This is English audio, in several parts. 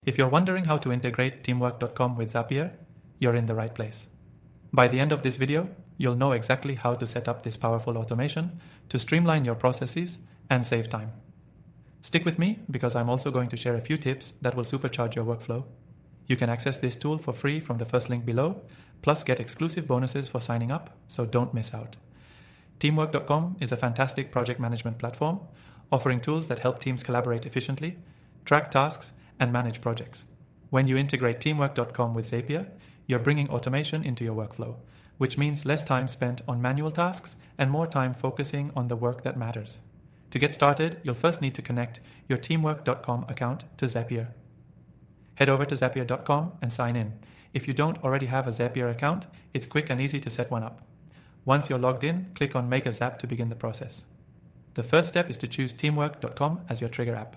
If you're wondering how to integrate teamwork.com with Zapier, you're in the right place. By the end of this video, you'll know exactly how to set up this powerful automation to streamline your processes and save time. Stick with me because I'm also going to share a few tips that will supercharge your workflow. You can access this tool for free from the first link below, plus get exclusive bonuses for signing up, so don't miss out. Teamwork.com is a fantastic project management platform, offering tools that help teams collaborate efficiently, track tasks, and manage projects. When you integrate Teamwork.com with Zapier, you're bringing automation into your workflow, which means less time spent on manual tasks and more time focusing on the work that matters. To get started, you'll first need to connect your Teamwork.com account to Zapier. Head over to Zapier.com and sign in. If you don't already have a Zapier account, it's quick and easy to set one up. Once you're logged in, click on Make a Zap to begin the process. The first step is to choose Teamwork.com as your trigger app.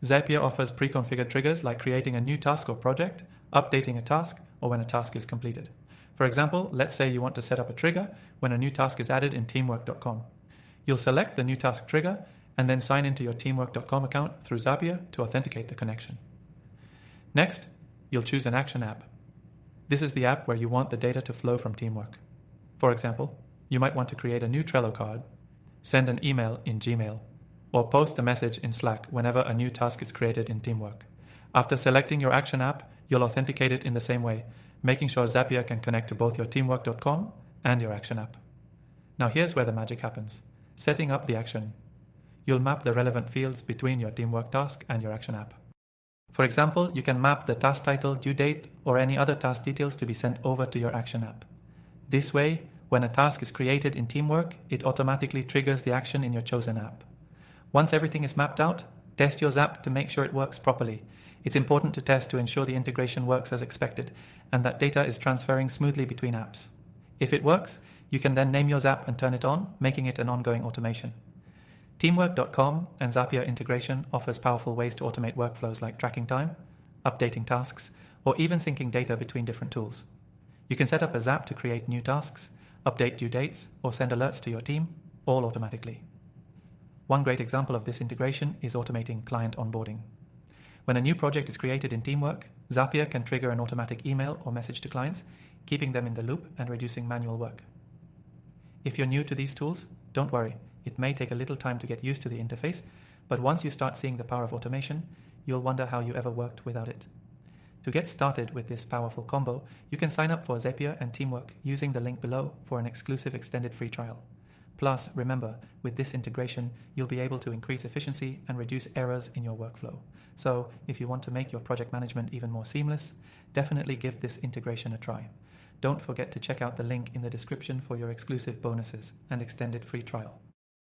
Zapier offers pre-configured triggers like creating a new task or project, updating a task, or when a task is completed. For example, let's say you want to set up a trigger when a new task is added in Teamwork.com. You'll select the new task trigger and then sign into your Teamwork.com account through Zapier to authenticate the connection. Next, you'll choose an action app. This is the app where you want the data to flow from Teamwork. For example, you might want to create a new Trello card, send an email in Gmail, or post a message in Slack whenever a new task is created in Teamwork. After selecting your action app, you'll authenticate it in the same way, making sure Zapier can connect to both your Teamwork.com and your action app. Now here's where the magic happens. Setting up the action. You'll map the relevant fields between your Teamwork task and your action app. For example, you can map the task title, due date, or any other task details to be sent over to your action app. This way, when a task is created in Teamwork, it automatically triggers the action in your chosen app. Once everything is mapped out, test your Zap to make sure it works properly. It's important to test to ensure the integration works as expected and that data is transferring smoothly between apps. If it works, you can then name your Zap and turn it on, making it an ongoing automation. Teamwork.com and Zapier integration offers powerful ways to automate workflows like tracking time, updating tasks, or even syncing data between different tools. You can set up a Zap to create new tasks, update due dates, or send alerts to your team, all automatically. One great example of this integration is automating client onboarding. When a new project is created in Teamwork, Zapier can trigger an automatic email or message to clients, keeping them in the loop and reducing manual work. If you're new to these tools, don't worry. It may take a little time to get used to the interface, but once you start seeing the power of automation, you'll wonder how you ever worked without it. To get started with this powerful combo, you can sign up for Zapier and Teamwork using the link below for an exclusive extended free trial. Plus, remember, with this integration, you'll be able to increase efficiency and reduce errors in your workflow. So, if you want to make your project management even more seamless, definitely give this integration a try. Don't forget to check out the link in the description for your exclusive bonuses and extended free trial.